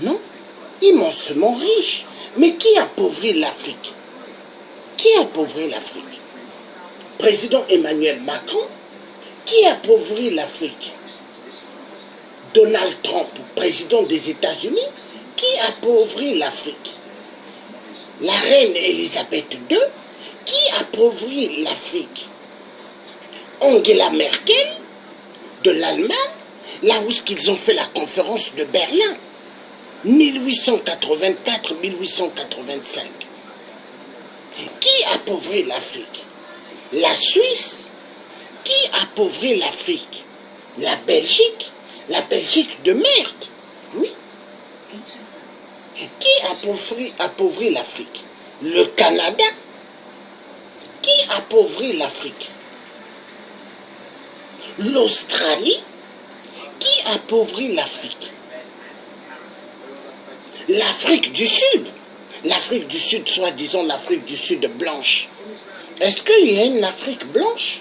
Non. Immensement riche. Mais qui appauvrit l'Afrique? Qui appauvrit l'Afrique? Président Emmanuel Macron. Qui appauvrit l'Afrique? Donald Trump, président des États-Unis. Qui appauvrit l'Afrique? La reine Elisabeth II. Qui appauvrit l'Afrique? Angela Merkel de l'Allemagne, là où ils ont fait la conférence de Berlin, 1884-1885. Qui appauvrit l'Afrique? La Suisse. Qui appauvrit l'Afrique? La Belgique de merde. Oui. Qui appauvrit l'Afrique? Le Canada. Qui appauvrit l'Afrique? L'Australie. Qui appauvrit l'Afrique? L'Afrique du Sud. L'Afrique du Sud, soi-disant l'Afrique du Sud blanche. Est-ce qu'il y a une Afrique blanche?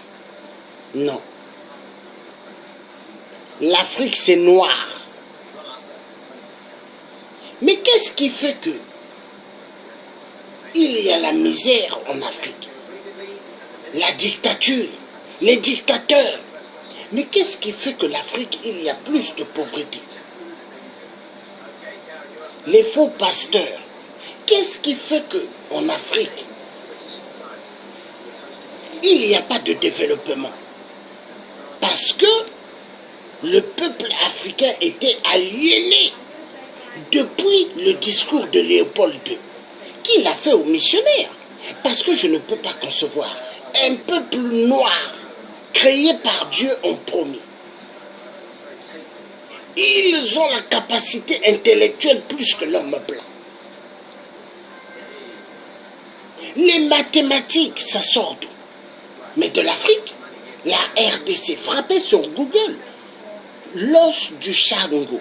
Non. L'Afrique, c'est noir. Mais qu'est-ce qui fait que il y a la misère en Afrique? La dictature, les dictateurs. Mais qu'est-ce qui fait que l'Afrique, il y a plus de pauvreté? Les faux pasteurs. Qu'est-ce qui fait qu'en Afrique, il n'y a pas de développement? Parce que le peuple africain était aliéné depuis le discours de Léopold II. Qui l'a fait aux missionnaires? Parce que je ne peux pas concevoir un peuple noir créé par Dieu en premier. Ils ont la capacité intellectuelle plus que l'homme blanc. Les mathématiques, ça sort d'où? Mais de l'Afrique. La RDC, frappez sur Google, l'os du Chango.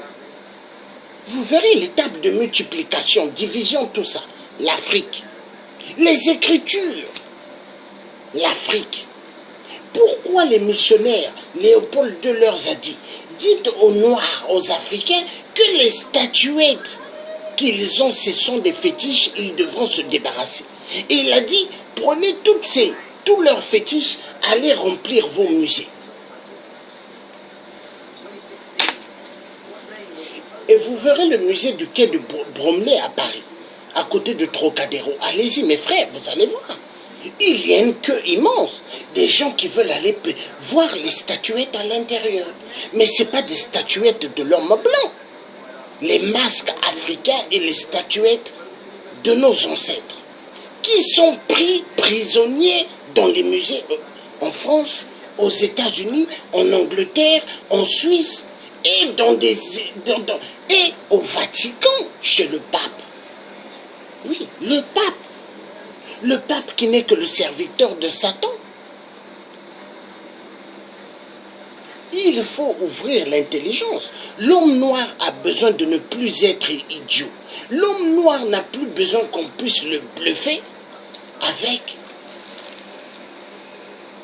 Vous verrez les tables de multiplication, division, tout ça. L'Afrique. Les Écritures. L'Afrique. Pourquoi les missionnaires, Léopold II leur a dit, dites aux Noirs, aux Africains, que les statuettes qu'ils ont, ce sont des fétiches, ils devront se débarrasser. Et il a dit, prenez tous leurs fétiches, allez remplir vos musées. Et vous verrez le musée du quai de Bromley à Paris, à côté de Trocadéro. Allez-y mes frères, vous allez voir. Il y a une queue immense, des gens qui veulent aller voir les statuettes à l'intérieur. Mais ce n'est pas des statuettes de l'homme blanc. Les masques africains et les statuettes de nos ancêtres, qui sont pris prisonniers dans les musées en France, aux États-Unis, en Angleterre, en Suisse et, et au Vatican, chez le pape. Oui, le pape. Le pape qui n'est que le serviteur de Satan. Il faut ouvrir l'intelligence. L'homme noir a besoin de ne plus être idiot. L'homme noir n'a plus besoin qu'on puisse le bluffer avec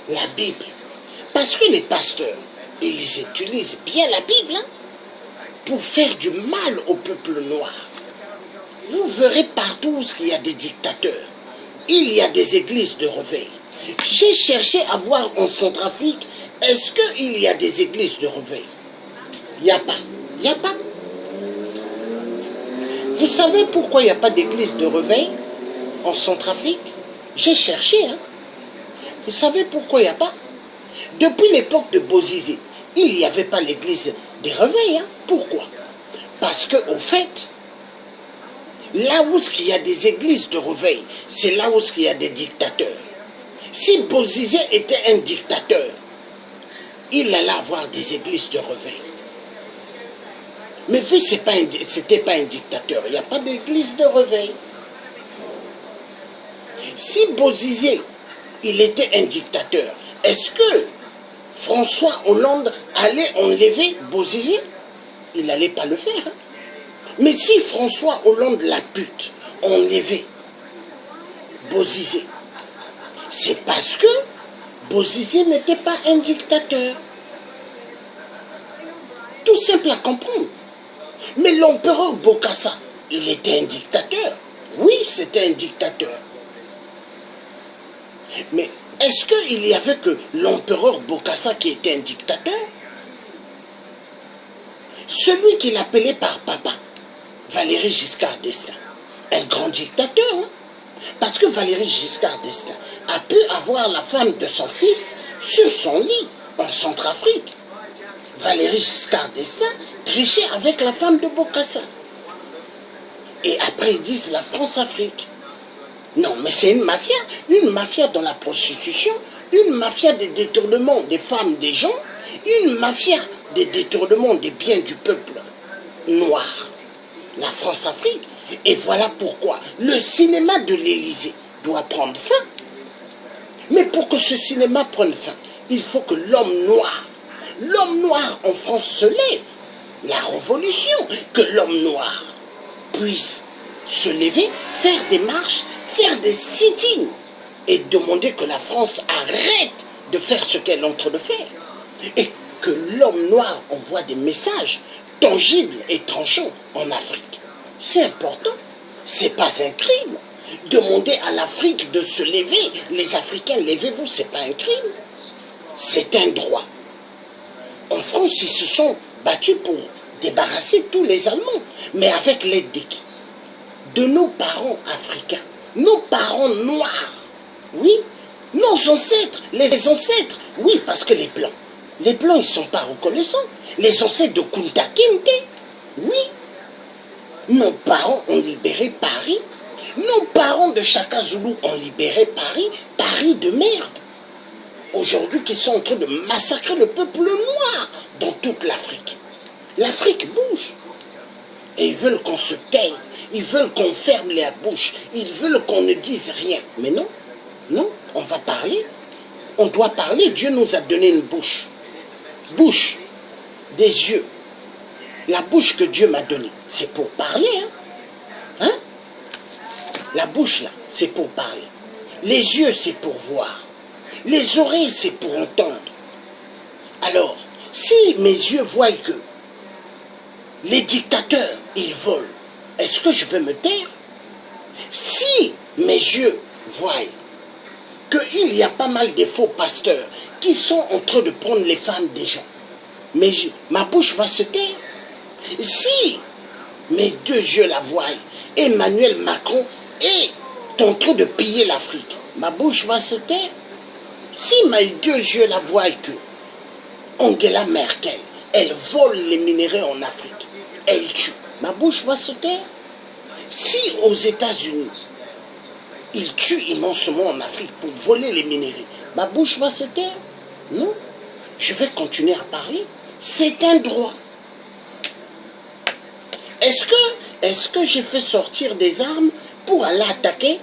la Bible. Parce que les pasteurs, ils utilisent bien la Bible pour faire du mal au peuple noir. Vous verrez partout où il y a des dictateurs. Il y a des églises de réveil. J'ai cherché à voir en Centrafrique, est-ce qu'il y a des églises de réveil? Il n'y a pas. Il n'y a pas. Vous savez pourquoi il n'y a pas d'église de réveil en Centrafrique? J'ai cherché. Vous savez pourquoi il n'y a pas? Depuis l'époque de Bozizé, il n'y avait pas l'église des réveils. Pourquoi? Parce qu'au fait, Là où il y a des églises de réveil, c'est là où il y a des dictateurs. Si Bozizé était un dictateur, il allait avoir des églises de réveil. Mais vu que ce n'était pas un dictateur, il n'y a pas d'église de réveil. Si Bozizé, il était un dictateur, est-ce que François Hollande allait enlever Bozizé? Il n'allait pas le faire. Hein? Mais si François Hollande, la pute, enlevait Bozizé, c'est parce que Bozizé n'était pas un dictateur. Tout simple à comprendre. Mais l'empereur Bokassa, il était un dictateur. Oui, c'était un dictateur. Mais est-ce qu'il y avait que l'empereur Bokassa qui était un dictateur? Celui qu'il appelait par papa, Valéry Giscard d'Estaing, un grand dictateur, hein? Parce que Valéry Giscard d'Estaing a pu avoir la femme de son fils sur son lit en Centrafrique. Valéry Giscard d'Estaing trichait avec la femme de Bokassa. Et après ils disent la France-Afrique. Non, mais c'est une mafia dans la prostitution, une mafia des détournements des femmes, des gens, une mafia des détournements des biens du peuple noir. La France-Afrique. Et voilà pourquoi le cinéma de l'Élysée doit prendre fin. Mais pour que ce cinéma prenne fin, il faut que l'homme noir en France se lève. La révolution, que l'homme noir puisse se lever, faire des marches, faire des sit-ins et demander que la France arrête de faire ce qu'elle est en train de faire. Et que l'homme noir envoie des messages tangibles et tranchants en Afrique. C'est important. C'est pas un crime. Demander à l'Afrique de se lever, les Africains, levez-vous, c'est pas un crime. C'est un droit. En France, ils se sont battus pour débarrasser tous les Allemands. Mais avec l'aide de qui? De nos parents africains, nos parents noirs. Oui, nos ancêtres, les ancêtres. Oui, parce que les Blancs, ils ne sont pas reconnaissants. Les ancêtres de Kunta Kinte, oui. Nos parents ont libéré Paris. Nos parents de Chaka Zulu ont libéré Paris. Paris de merde. Aujourd'hui, qui sont en train de massacrer le peuple noir dans toute l'Afrique. L'Afrique bouge. Et ils veulent qu'on se taise. Ils veulent qu'on ferme la bouche. Ils veulent qu'on ne dise rien. Mais non, non, on va parler. On doit parler. Dieu nous a donné une bouche. Bouche, des yeux. La bouche que Dieu m'a donnée, c'est pour parler. Hein? La bouche, là, c'est pour parler. Les yeux, c'est pour voir. Les oreilles, c'est pour entendre. Alors, si mes yeux voient que les dictateurs, ils volent, est-ce que je peux me taire? Si mes yeux voient qu'il y a pas mal de faux pasteurs qui sont en train de prendre les femmes des gens, ma bouche va se taire. Si mes deux yeux la voient, Emmanuel Macron est en train de piller l'Afrique, ma bouche va se taire. Si mes deux yeux la voient que Angela Merkel, elle vole les minéraux en Afrique, elle tue, ma bouche va se taire. Si aux États-Unis, ils tuent immensement en Afrique pour voler les minéraux, ma bouche va se taire. Non, je vais continuer à parler. C'est un droit. Est-ce que j'ai fait sortir des armes pour aller attaquer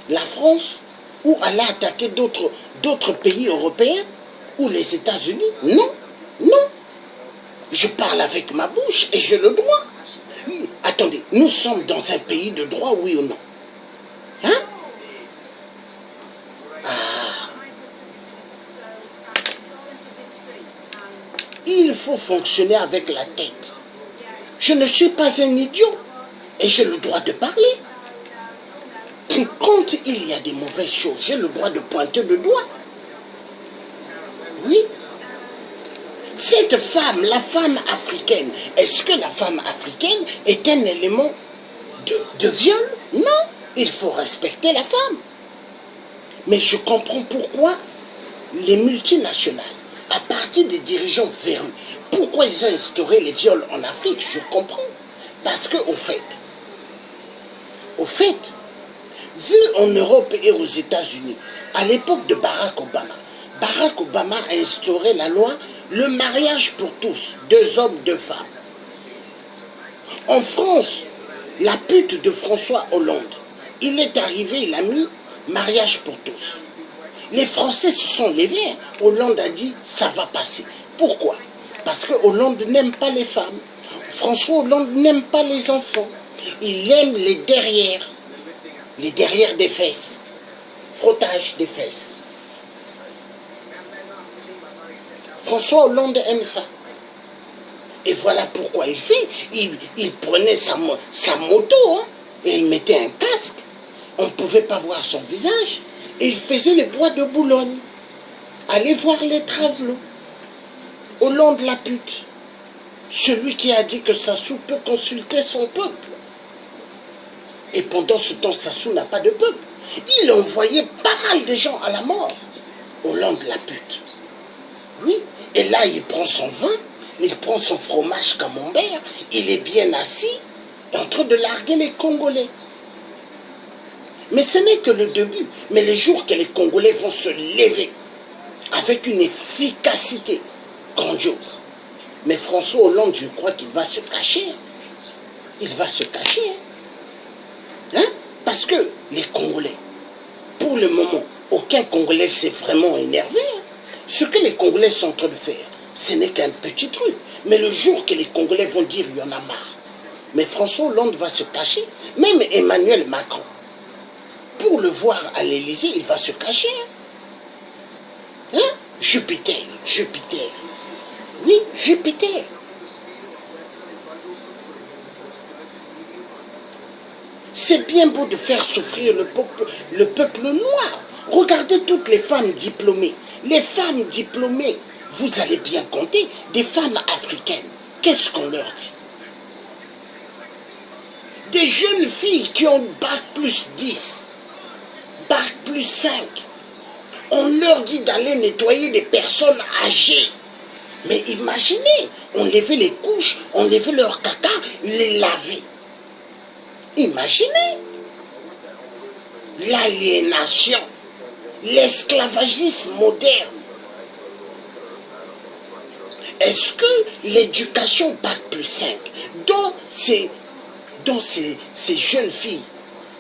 la France ou aller attaquer d'autres pays européens ou les États-Unis? Non, non. Je parle avec ma bouche et j'ai le droit. Attendez, nous sommes dans un pays de droit, oui ou non? Hein? Ah. Il faut fonctionner avec la tête. Je ne suis pas un idiot et j'ai le droit de parler. Quand il y a des mauvaises choses, j'ai le droit de pointer le doigt. Oui. Cette femme, la femme africaine, est-ce que la femme africaine est un élément de viol? Non, il faut respecter la femme. Mais je comprends pourquoi les multinationales, à partir des dirigeants véreux, pourquoi ils ont instauré les viols en Afrique, je comprends. Parce qu'au fait, Au fait, vu en Europe et aux États-Unis, à l'époque de Barack Obama a instauré la loi le mariage pour tous, 2 hommes, 2 femmes. En France, la pute de François Hollande, il est arrivé, il a mis mariage pour tous. Les Français se sont levés, Hollande a dit ça va passer. Pourquoi? Parce que Hollande n'aime pas les femmes. François Hollande n'aime pas les enfants. Il aime les derrières des fesses, frottage des fesses. François Hollande aime ça. Et voilà pourquoi il fait. Il prenait sa moto, hein, et il mettait un casque. On ne pouvait pas voir son visage. Et il faisait les bois de Boulogne. Allez voir les travelots. Hollande la pute. Celui qui a dit que Sassou peut consulter son peuple. Et pendant ce temps, Sassou n'a pas de peuple. Il envoyait pas mal de gens à la mort. Hollande la pute. Oui. Et là, il prend son vin, il prend son fromage camembert, il est bien assis, en train de larguer les Congolais. Mais ce n'est que le début. Mais les jours que les Congolais vont se lever avec une efficacité grandiose. Mais François Hollande, je crois qu'il va se cacher. Il va se cacher. Hein? Parce que les Congolais, pour le moment, aucun Congolais s'est vraiment énervé. Hein? Ce que les Congolais sont en train de faire, ce n'est qu'un petit truc. Mais le jour que les Congolais vont dire il y en a marre, mais François Hollande va se cacher. Même Emmanuel Macron, pour le voir à l'Élysée, il va se cacher. Hein? Jupiter. Oui, Jupiter. C'est bien beau de faire souffrir le peuple noir. Regardez toutes les femmes diplômées. Les femmes diplômées, vous allez bien compter, des femmes africaines. Qu'est-ce qu'on leur dit? Des jeunes filles qui ont bac plus 10, bac plus 5. On leur dit d'aller nettoyer des personnes âgées. Mais imaginez, on levait les couches, on levait leur caca, les laver. Imaginez l'aliénation, l'esclavagisme moderne. Est-ce que l'éducation bac plus 5, dont ces jeunes filles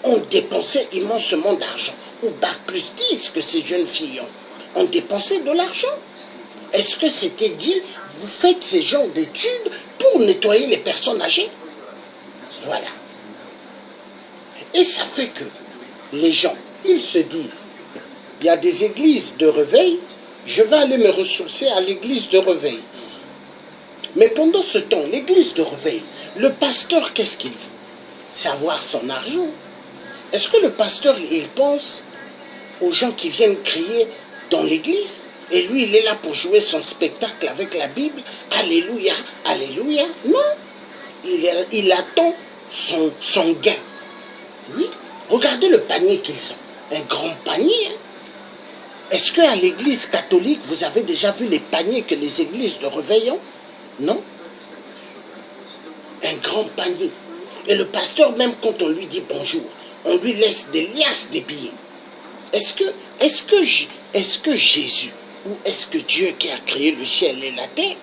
ont dépensé immensément d'argent, ou bac plus 10 que ces jeunes filles ont dépensé de l'argent? Est-ce que c'était dit, vous faites ces genres d'études pour nettoyer les personnes âgées? Voilà. Et ça fait que les gens, ils se disent, il y a des églises de réveil, je vais aller me ressourcer à l'église de réveil. Mais pendant ce temps, l'église de réveil, le pasteur, qu'est-ce qu'il veut? Savoir son argent. Est-ce que le pasteur, il pense aux gens qui viennent crier dans l'église? Et lui, il est là pour jouer son spectacle avec la Bible. Alléluia, alléluia. Non. Il attend son gain. Oui. Regardez le panier qu'ils ont. Un grand panier. Hein? Est-ce qu'à l'église catholique, vous avez déjà vu les paniers que les églises de réveil ont? Non. Un grand panier. Et le pasteur, même quand on lui dit bonjour, on lui laisse des liasses de billets. Est-ce que Jésus, ou est-ce que Dieu qui a créé le ciel et la terre,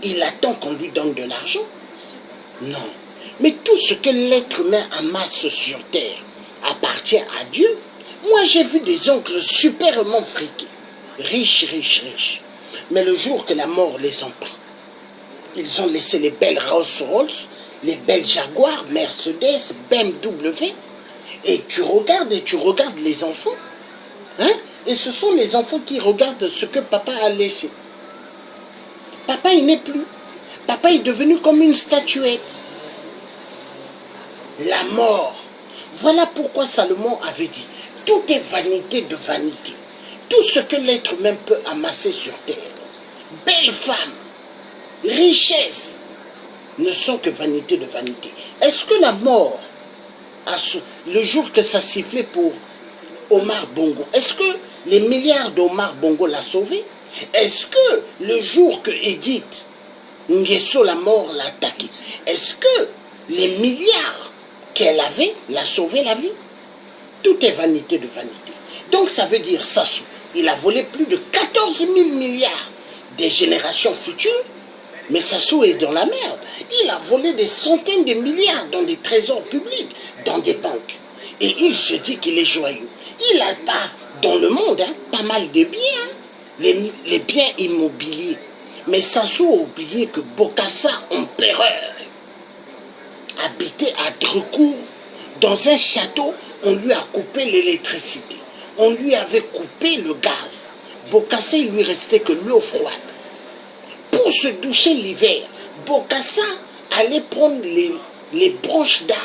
il attend qu'on lui donne de l'argent? Non. Mais tout ce que l'être humain amasse sur terre appartient à Dieu. Moi, j'ai vu des oncles superbement friqués, riches, riches, riches. Mais le jour que la mort les a pris, ils ont laissé les belles Rolls-Royce, les belles Jaguar, Mercedes, BMW. Et tu regardes les enfants. Hein? Et ce sont les enfants qui regardent ce que papa a laissé. Papa, il n'est plus. Papa est devenu comme une statuette. La mort. Voilà pourquoi Salomon avait dit, tout est vanité de vanité. Tout ce que l'être humain peut amasser sur terre, belle femme, richesse, ne sont que vanité de vanité. Est-ce que la mort, le jour que ça sifflait pour Omar Bongo, est-ce que les milliards d'Omar Bongo l'a sauvé? Est-ce que le jour que Edith Nguesso, la mort, l'a attaqué, est-ce que les milliards que qu'elle avait l'a sauvé la vie. Tout est vanité de vanité. Donc ça veut dire Sassou, il a volé plus de 14 000 milliards des générations futures, mais Sassou est dans la merde. Il a volé des centaines de milliards dans des trésors publics, dans des banques. Et il se dit qu'il est joyeux. Il a pas, dans le monde, pas mal de biens, les biens immobiliers. Mais Sassou a oublié que Bokassa, empereur, habitait à Drécourt, dans un château, on lui a coupé l'électricité. On lui avait coupé le gaz. Bokassa, il lui restait que l'eau froide. Pour se doucher l'hiver, Bokassa allait prendre les branches d'arbres